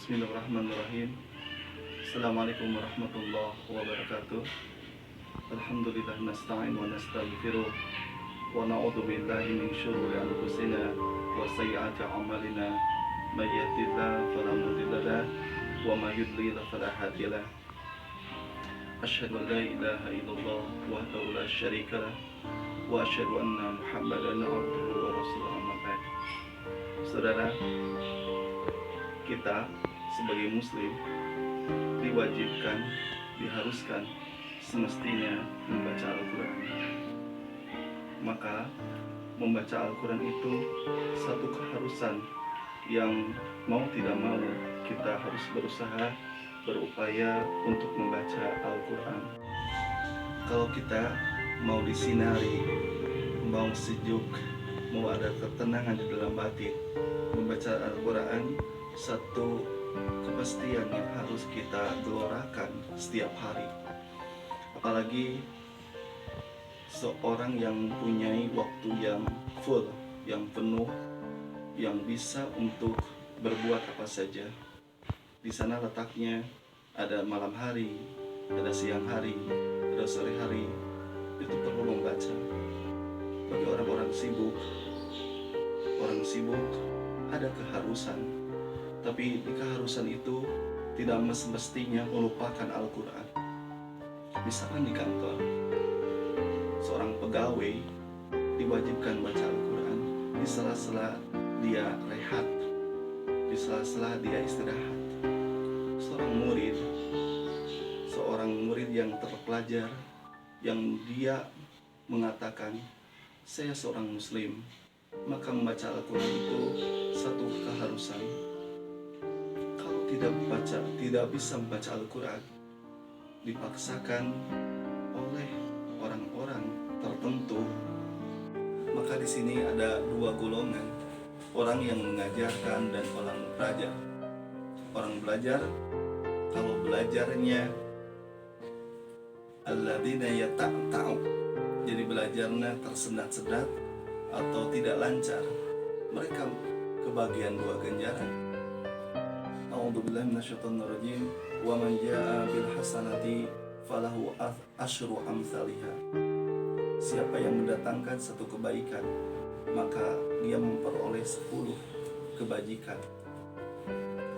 Bismillahirrahmanirrahim. Assalamualaikum warahmatullahi wabarakatuh. Alhamdulillah nasta'in wa nastaghfiruh wa na'udzu billahi min syururi anfusina wa sayyiati a'malina. May yahdihillahu fala mudilla lahu wa may yudlil fala hadiya lahu. Asyhadu an la ilaha illallah wahdahu la syarika lahu wa asyhadu anna Muhammadan abduhu wa rasuluhu. Amma ba'd. Saudara, kita sebagai muslim diwajibkan, diharuskan semestinya membaca Al-Quran. Maka membaca Al-Quran itu satu keharusan yang mau tidak mau kita harus berusaha, berupaya untuk membaca Al-Quran. Kalau kita mau disinari, mau sejuk, mau ada ketenangan di dalam batin, membaca Al-Quran satu kepastian yang harus kita gelorakan setiap hari. Apalagi seorang yang mempunyai waktu yang full, yang penuh, yang bisa untuk berbuat apa saja. Di sana letaknya ada malam hari, ada siang hari, ada sore hari. Itu perlu membaca. Bagi orang-orang sibuk, orang sibuk ada keharusan. Tapi di keharusan itu tidak semestinya melupakan Al-Quran. Misalkan di kantor, seorang pegawai diwajibkan baca Al-Quran di sela-sela dia rehat, di sela-sela dia istirahat. Seorang murid yang terpelajar, yang dia mengatakan, saya seorang muslim, maka membaca Al-Quran itu satu keharusan. Tidak bisa membaca Al-Quran, dipaksakan oleh orang-orang tertentu, maka di sini ada dua golongan, orang yang mengajarkan dan orang belajar. Orang belajar, kalau belajarnya alladzina yata'ta'u, jadi belajarnya tersendat-sendat atau tidak lancar, mereka kebagian dua ganjaran. A'udzubillahi minasyaitonirrajim. Wa man jaa'a bil hasanati falahu asyru amsalihha. Siapa yang mendatangkan satu kebaikan, maka dia memperoleh 10 kebajikan.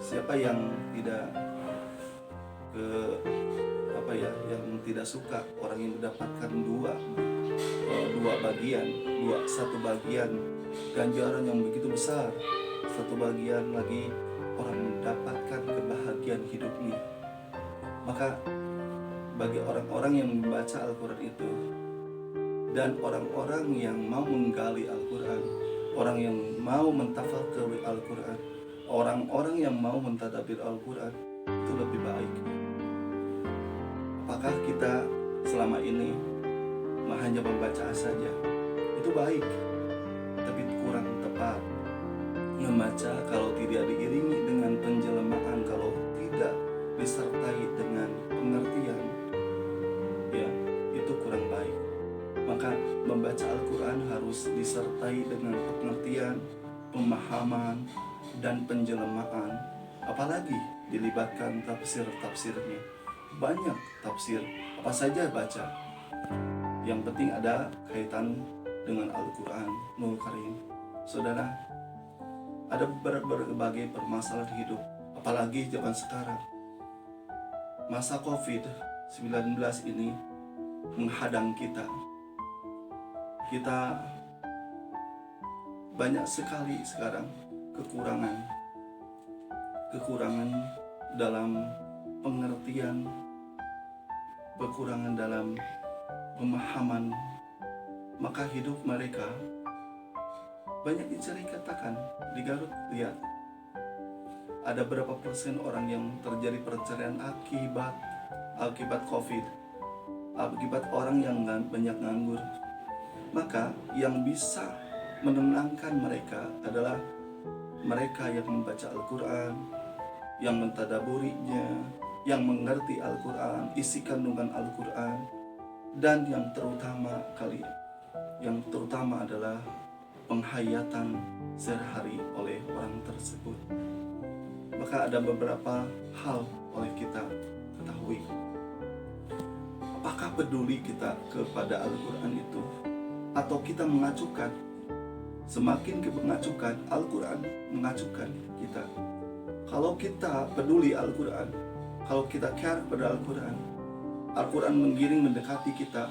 Siapa yang tidak yang tidak suka orang yang mendapatkan satu bagian ganjaran yang begitu besar, satu bagian lagi orang mendapatkan kebahagiaan hidupnya. Maka bagi orang-orang yang membaca Al-Quran itu dan orang-orang yang mau menggali Al-Quran, orang yang mau mentafakuri Al-Quran, orang-orang yang mau mentadabir Al-Quran, itu lebih baik. Apakah kita selama ini hanya membaca saja? Itu baik, tapi kurang tepat. Membaca kalau tidak diiringi dengan penjelamaan, kalau tidak disertai dengan pengertian, ya itu kurang baik. Maka membaca Al-Quran harus disertai dengan pengertian, pemahaman, dan penjelamaan. Apalagi dilibatkan tafsir-tafsirnya. Banyak tafsir, apa saja baca. Yang penting ada kaitan dengan Al-Quran Nurul Karim. Saudara, ada berbagai permasalahan hidup, apalagi zaman sekarang. Masa COVID-19 ini menghadang kita. Kita banyak sekali sekarang kekurangan dalam pengertian, kekurangan dalam pemahaman. Maka hidup mereka banyak diceritakan di Garut. Lihat, ada berapa persen orang yang terjadi perceraian akibat COVID, akibat orang yang banyak nganggur. Maka yang bisa menenangkan mereka adalah mereka yang membaca Al-Quran, yang mentadaburinya, yang mengerti Al-Quran, isi kandungan Al-Quran, dan yang terutama adalah penghayatan sehari oleh orang tersebut. maka ada beberapa hal oleh kita ketahui. Apakah peduli kita kepada Al-Quran itu, atau kita mengacukan? Semakin kita mengacukan, Al-Quran mengacukan kita. Kalau kita peduli Al-Quran, kalau kita care pada Al-Quran, Al-Quran menggiring mendekati kita,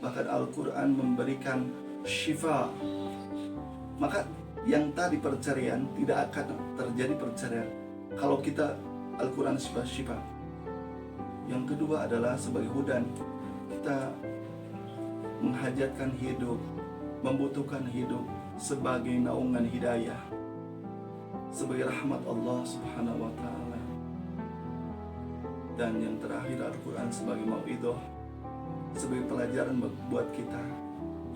bahkan Al-Quran memberikan syifa. Maka yang tadi perceraian tidak akan terjadi perceraian kalau kita Al-Quran sebagai syifa. Yang kedua adalah sebagai hudan. Kita menghajatkan hidup, membutuhkan hidup sebagai naungan hidayah, sebagai rahmat Allah Subhanahu wa Ta'ala. Dan yang terakhir, Al-Quran sebagai mau'idhah, sebagai pelajaran buat kita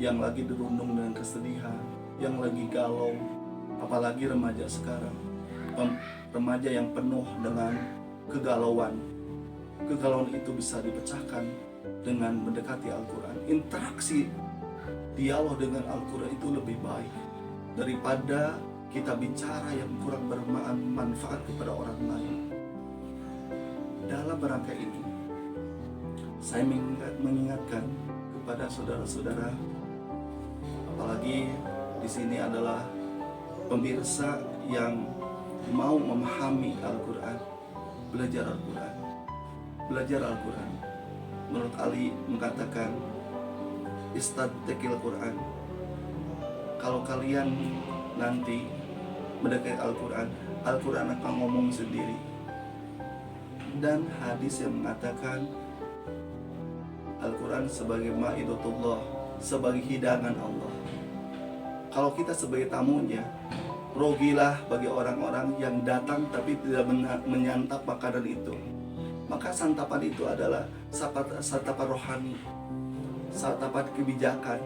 yang lagi dirundung dengan kesedihan, yang lagi galau, apalagi remaja sekarang, remaja yang penuh dengan kegalauan. Kegalauan itu bisa dipecahkan dengan mendekati Al-Quran. Interaksi dialog dengan Al-Quran itu lebih baik daripada kita bicara yang kurang bermanfaat kepada orang lain. Dalam rangka ini, saya mengingatkan kepada saudara-saudara, apalagi di sini adalah pemirsa yang mau memahami Al-Quran, belajar Al-Quran. Belajar Al-Quran. Menurut Ali mengatakan, istadtekil Quran. Kalau kalian nanti mendekati Al-Quran, Al-Quran akan ngomong sendiri. Dan hadis yang mengatakan Al-Quran sebagai ma'idatullah, sebagai hidangan Allah. Kalau kita sebagai tamunya, rogilah bagi orang-orang yang datang tapi tidak menyantap makanan itu. Maka santapan itu adalah santapan rohani, santapan kebijakan,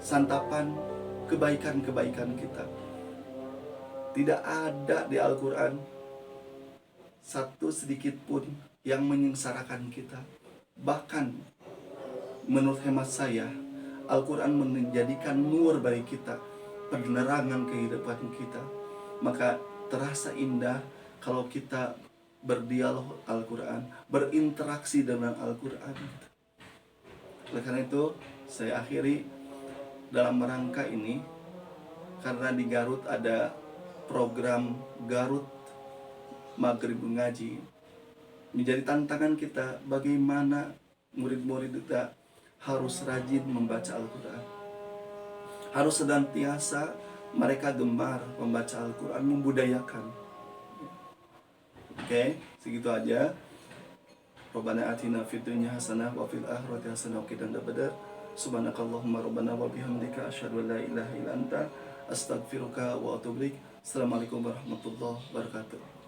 santapan kebaikan-kebaikan kita. Tidak ada di Al-Quran satu sedikit pun yang menyengsarakan kita. Bahkan menurut hemat saya, Al-Quran menjadikan nur bagi kita, penerangan kehidupan kita. Maka terasa indah kalau kita berdialog Al-Quran, berinteraksi dengan Al-Quran. Oleh karena itu, saya akhiri dalam rangka ini, karena di Garut ada program Garut Maghrib Mengaji. Menjadi tantangan kita bagaimana murid-murid kita harus rajin membaca Al-Quran. Harus senantiasa mereka gemar membaca Al-Quran, membudayakan. Oke, segitu aja. Rabbana atina fid dunya hasanah wa fil akhirati hasanah wa qina adzabannar. Subhanakallahumma rabbana wa bihamdika asyhadu an la ilaha illa anta astaghfiruka wa atubu ilaik. Assalamualaikum warahmatullahi wabarakatuh.